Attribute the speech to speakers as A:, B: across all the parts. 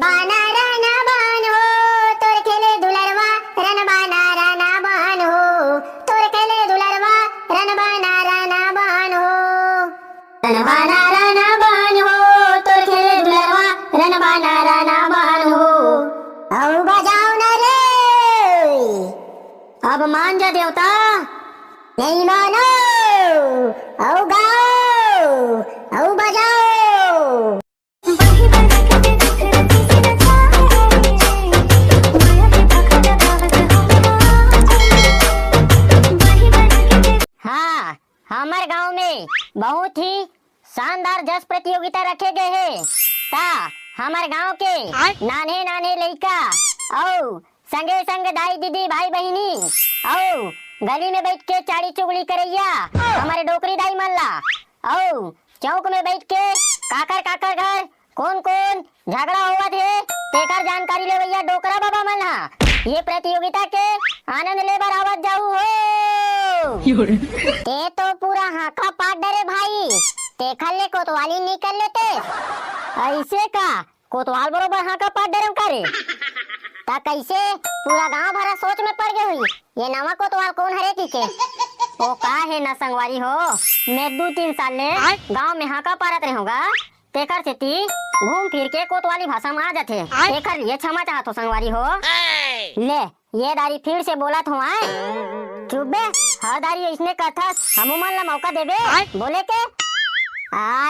A: बाना राना बान हो तोर खेले दुलरवा रन बाना राना बान हो तोर खेले दुलरवा रन बाना राना बान हो रन बाना राना बान हो तोर खेले दुलरवा रन बाना राना बान हो। अब बजाओ न रे, अब मान जा देवता, नहीं मानो अब गाओ अब बजाओ। हाँ, हमारे गांव में बहुत ही शानदार जस प्रतियोगिता रखे गए हैं। ता हमारे गांव के नाने नाने लड़का और संगे संग दाई दीदी भाई बहिनी और गली में बैठ के चाड़ी चुगली करैया हमारे डोकरी दाई मल्ला और चौक में बैठ के काकर काकर घर कौन कौन झगड़ा हुआ थे तेकर जानकारी ले भैया डोकरा बाबा मन हा। ये प्रतियोगिता के आनंद लेबर आवाज जाऊ हो। ते तो पूरा हाका पाट डरे भाई, ते खल्ले कोतवाली निकल लेते ऐसे का कोतवाल बरोबर हाका पाट डरे करे ता कैसे पूरा गांव भरा सोच में पड़ गई हुई ये नवा कोतवाल कौन हरे की के ओ का है ना संगवारी हो। मैं 2-3 साल ले गांव में हाका पारत रहूंगा तेकर सेती घूम फिर के कोतवाली भाषा में आ जाते तेकर लिए क्षमा चाहत हो संगवारी हो। ले ये दारी फिर से बोलत हो आए चुप बे, हर दारी इसने कथा हमू मन ला मौका देबे बोले के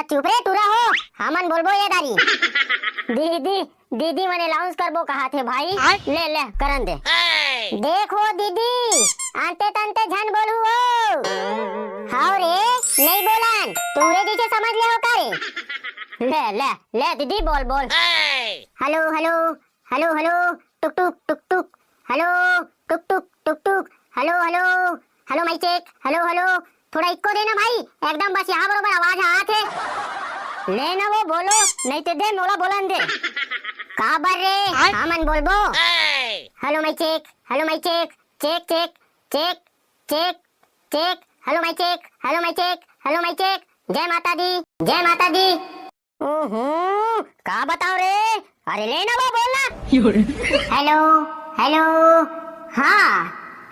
A: चुप रे टूरा हो हमन बोलबो ये दारी दीदी दीदी मने लाउंस करबो कहा थे भाई ले ले करन दे। देखो दीदी आंते तंते झन बोलू हो हाउ रे नहीं बोलन तुमरे जैसे समझ ले हो का रे ले ले ले दीदी बोल बोल। हेलो हेलो हेलो हेलो टुक टुक टुक टुक हेलो टुक टुक टुक टुक hello hello hello mic check hello hello थोड़ा इको देना भाई एकदम बस यहाँ बरोबर आवाज आत है ले ना वो बोलो नहीं तो दे मोला बोलन दे का बर रे हमन बोलबो। Hello mic check hello mic check check check check check check hello mic check hello mic check hello mic check जय माता दी जय माता दी। का बताओ रे अरे ले ना वो बोलना। हेलो हेलो हाँ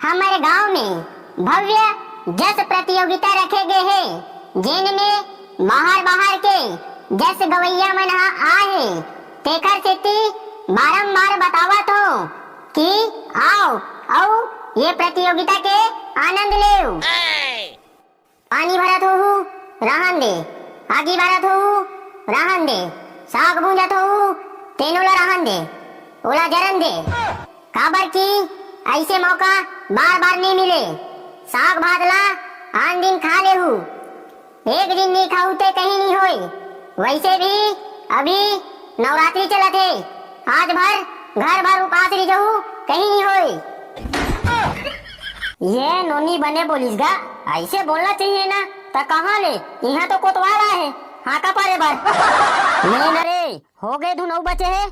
A: हमारे गांव में भव्य जस प्रतियोगिता रखे गए हैं जिनमें बाहर बाहर के जस गवैया मन आए तेकर सेती बारंबार बतावत हो कि आओ आओ ये प्रतियोगिता के आनंद ले। पानी भरत हो रहन दे, आगी भरत हो रहन दे, साग भूंजत हो तेनोला रहन दे, ओला जरन दे काबर की ऐसे मौका बार बार नहीं मिले। साग भात ला आन दिन खा ले हूँ एक दिन नहीं खाऊ ते कहीं नहीं होए। वैसे भी अभी नवरात्रि चलत है आज भर घर भर उपास रही जाऊ कहीं नहीं होए। ये नोनी बने बोलिस गा ऐसे बोलना चाहिए ना ता कहाँ ले यहाँ तो कोतवाल है हाका पारे बार ले न रे हो गए धुनऊ बचे है।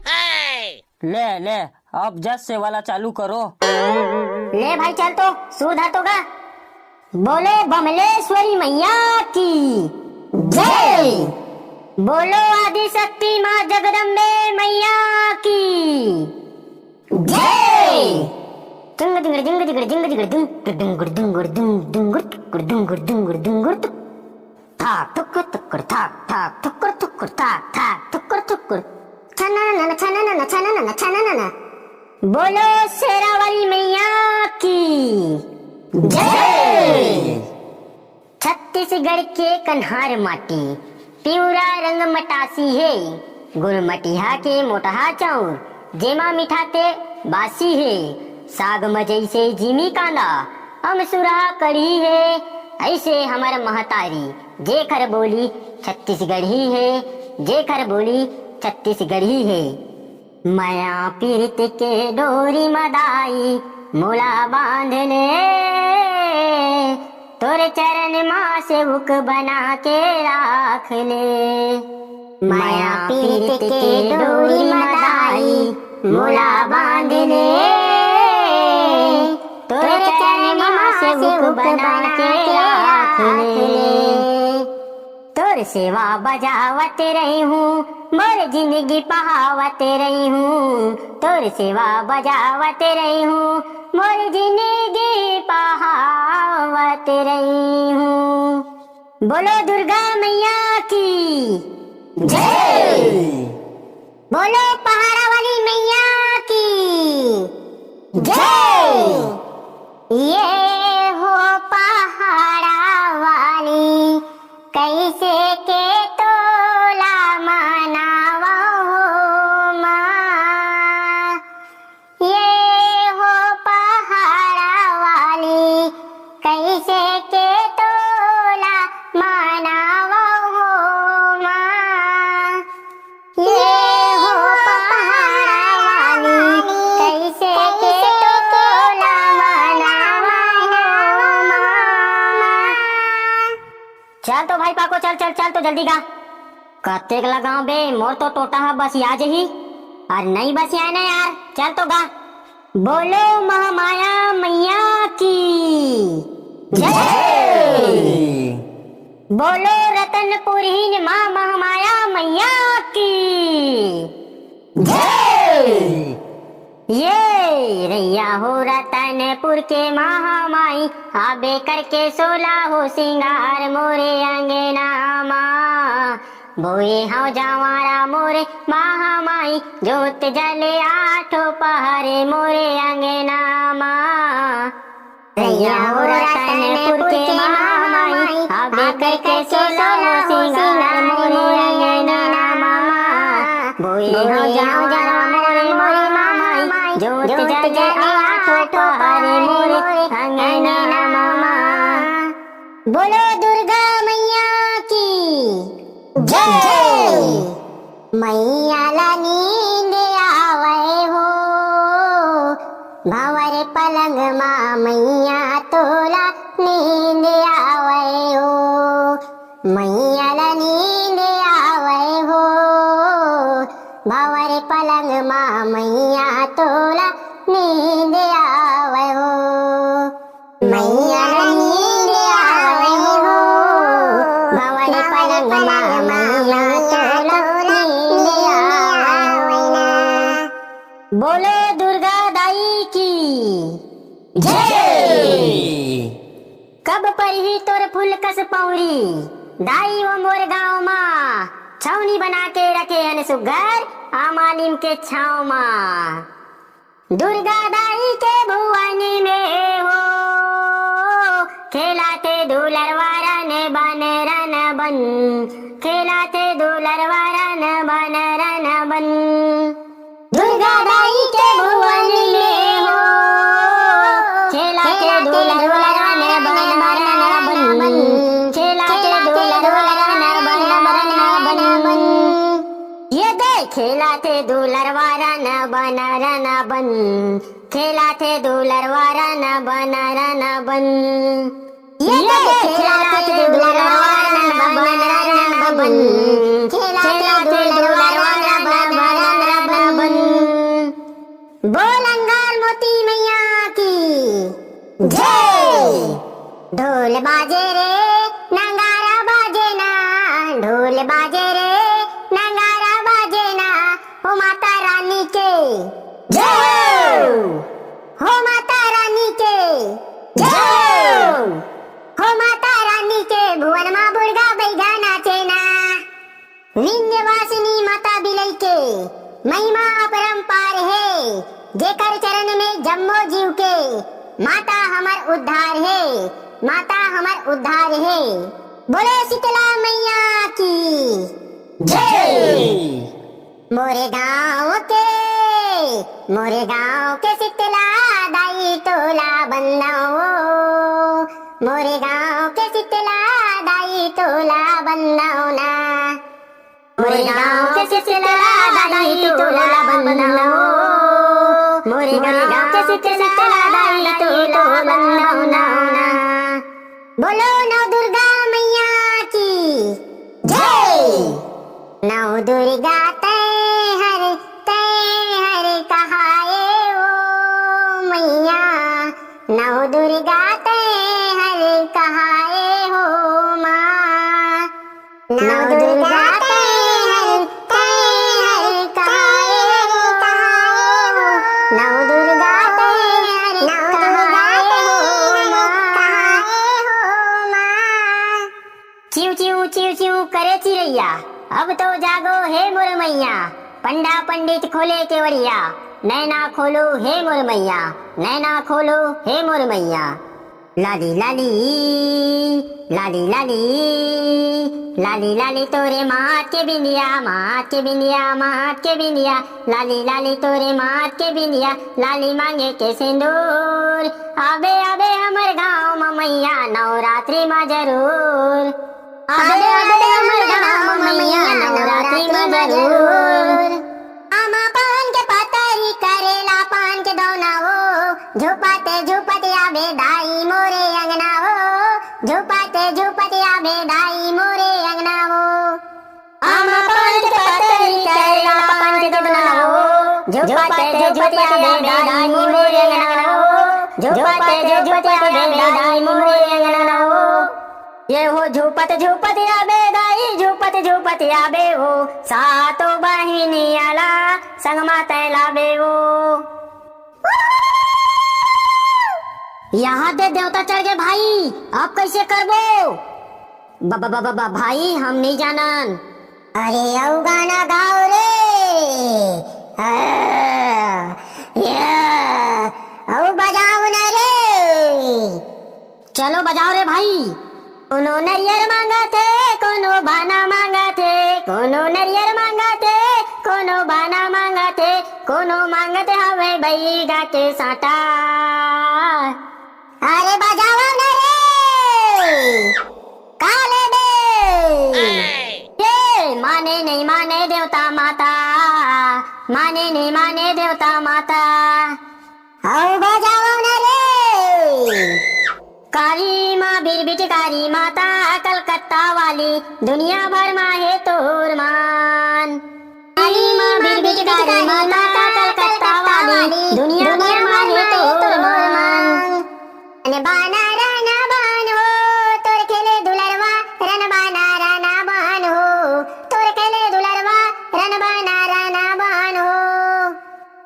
B: ले ले अब जस से वाला चालू करो।
A: ले भाई चल तो सुधा तो गा बोले बमलेश्वरी मैया की जय, बोलो आदि शक्ति माँ जगदम्बे मैया की जय। जिंग जिंग जिंग जिंग जिंग जिंग जिंग जिंग जिंग जिंग जिंग जिंग जिंग थाक थुक्कुर थुक्कुर थाक थाक थुक्कुर थुक्कुर थाक थाक थुक्कुर थुक्कुर छना ना छना ना छना ना छना ना। बोलो शेरावाली मैया की जय। छत्तीसगढ़ के कन्हार माटी पिवरा रंग मटासी है गुड़ मटिहा के मोटहा चाउर जेमा मिठाते बासी है साग मजई से जिमी कांदा अमसुरा कढ़ी है ऐसे हमार महतारी जेखर बोली छत्तीसगढ़ी है जेखर बोली छत्तीसगढ़ी है। माया पीरित के डोरी मदाई मोला बांधने तोरे चरण माँ से हुक बना के राख ले। माया पीरित के डोरी मदाई मोला बांधने तोरे चरण माँ से हुक बना के राख ले। तो तोर सेवा बजावत रही हूँ, मोर जिंदगी पहावत रही हूँ। तोर सेवा बजावत रही हूँ, मोर जिंदगी पहावत रही हूँ। बोलो दुर्गा मैया की जय। बोलो पहाड़ा वाली मैया की जय। ये हो पहाड़ा वाली कैसे के तोला मनावा हो माँ। ये हो पहाड़ा वाली कैसे के तोला मनावा हो माँ। ये हो पहाड़ा वाली कैसे के तोला मनावा हो माँ। चल तो भाई पाको, चल चल चल तो जल्दी गा। कत्तेक लगाओ बे, मोर तो टोटा है बस आज ही और नहीं बस आए ना यार। चल तो गा। बोलो महामाया मैया की जय। बोलो रतनपुरी माँ महामाया मैया की जय। ये रैया हो रतनपुर के महामाई, आबे करके सोला हो सिंगार मोरे अंगना माँ। बोए हो जवारा मोरे महामाई, जोत जले आठो पहरे मोरे अंगना माँ। रैया हो रतनपुर के महामाई, आबे करके सोला हो सिंगार मोरे अंगना माँ। बोए हो जवारा मोरे महामाई, जोत जले आठो पहरे मोरे अंगना माँ। बोलो दुर्गा मैया की जय। मैया ला नींद आवे हो, भंवर पलंग माँ मैया तोला नींद आवे हो। मैया ला नींद आवे हो, भंवर पलंग माँ मैया तोला नींद आवे हो। मैया ला नींद आवे हो, भंवर पलंग माँ मैया तोला नींद आवे हो। बोलो दुर्गा दाई की जय। कब परिही तोर फूल कस पौरी, दाई वो मोर गाँव माँ छौनी बना के रखे हन सुगर आमालिम के छाव माँ। दुर्गा दाई के भुवन में हो, खेलाते दुलरवारा ने बन रन बन। खेलाते दुलरवारा ने बन रन बन। दुर्गा दाई के भुवन में हो, खेलाते दुलरवारा ने बन रन बन। खेलाते दुलरवारा ने बन रन बन। ये दे खेलाते दुलरवारा न बन रन बन। खेलाते दुलरवारा न बन रन बन। ये दे खेलाते दुलरवारा न बन रन बन। खेलाते दुलरवारा न बन रन बन। बोल अंगार मोती मैया की जय। ढोल बाजे रे नगारा बाजे ना, ढोल बाजे रे नगारा बाजे ना, हो माता रानी के जय। हो माता रानी के जय। हो माता रानी के भुवन माँ बुर्गा बैगा नाचे ना। विंध्यवासिनी माता बिलई के महिमा अपरंपार है, जेकर चरण में जम्मो जीव के माता हमर उद्धार है, माता हमर उद्धार है। बोले शीतला मैया की जय। मोरे गाँव के शीतला दाई तोला बंदाओ। मोरे गाँव के शीतला दाई तोला बंदाओ ना। मोरे गाँव के शीतला दाई तोला बंदाओ। मोरे गाँव के शीतला दाई तोला बंदाओ ना। बोलो नौ दुर्गा मैया की जय। नौ दुर्गा तय हर कहाए ओ मैया। नौ दुर्गा तय हर कहाए हो माँ। नौ मैया, पंडा पंडित खोले केवड़िया, नैना खोलो हे मोर मैया, नैना खोलो हे मोर मैया। लाली लाली लाली लाली लाली लाली तोरे मात के बिंदिया, मात के बिंदिया, मात के बिंदिया, लाली लाली तोरे मात के बिंदिया, लाली मांगे के सिंदूर। आबे आबे हमर गाँव में मैया नवरात्रि में जरूर, आबे आबे हमर गाँव में मैया नवरात्रि में जरूर। आमा पान के पतरी करेला पान के दौना हो, झुपाते झुपते आबे दाई मोरे अंगना हो, झुपाते झुपते आबे दाई मोरे अंगना हो। आमा पान के पतरी करेला पान के दौना हो, झुपाते झुपते आबे दाई मोरे अंगना हो, झुपाते झुपते आबे दाई मोरे अंगना हो। ये हो झुपत झुपत आबे दाई, झुपत झुपत आबे हो, सातो बहिनी आला संग माता लाबे हो। यहाँ दे देवता चढ़ गए भाई, अब कैसे करबो? बाबा बाबा बाबा भाई हम नहीं जानन। अरे औ गाना गाओ रे, औ बजाओ ना रे। चलो बजाओ रे भाई। कोनो नरियर मांगा थे, कोनो बाना मांगा थे, कोनो नरियर मांगा थे, कोनो बाना मांगा थे, कोनो मांगते हवे बैगा के साटा। अरे बजाओ ना रे, काले दे। ये माने नहीं माने देवता माता, माने नहीं माने देवता माता। आओ बजाओ ना रे। काली माँ बिरबिट कारी माता कलकत्ता वाली, दुनिया भर में है तोर मान। काली माँ बिरबिट कारी माता कलकत्ता वाली, दुनिया भर में है तोर मान। रन बाना राना बान हो, तोर खेले दुलरवा, रन बाना राना बान हो, तोर खेले दुलरवा, रन बाना राना बान हो।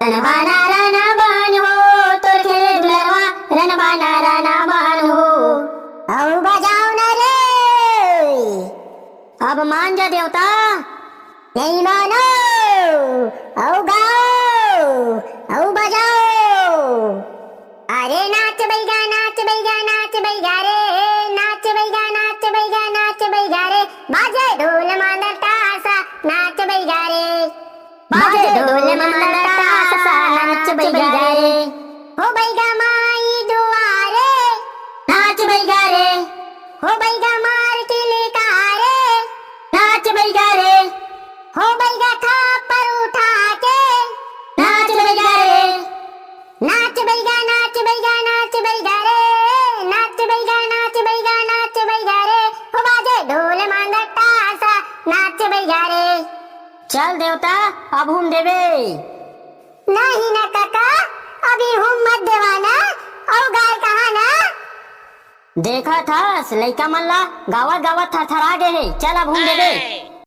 A: रन बाना राना बान हो, तोर खेले दुलरवा, रन बाना राना बान हो। अब बजाओ ना रे। अब मान जा देवता। नहीं मानो, औ गाओ, औ बजाओ। अरे नाच बैगा नाच बैगा नाच बैगा रे, नाच बैगा नाच बैगा नाच बैगा रे, बाजे ढोल मांदर तासा नाच बैगा रे, बाजे ढोल मांदर तासा नाच बैगा रे। हो बैगा माई दुआरे, नाच बैगा रे, हो बैगा मार तिलकारे, नाच बैगा रे, हो बैगा खापर उठा के, नाच बैगा रे, नाच बैगा नाच बैगा नाच बैगा रे, नाच बैगा नाच बैगा नाच बैगा रे, हो बाजे ढोल मांगा तासा नाच बैगा रे। चल देवता अब हम देवे। नहीं ना काका, अभी हम मत देवाना, और गाय कहाँ ना? देखा था लइका मन ला गावत गावत थरथरा गए है। चल अब हम देवे।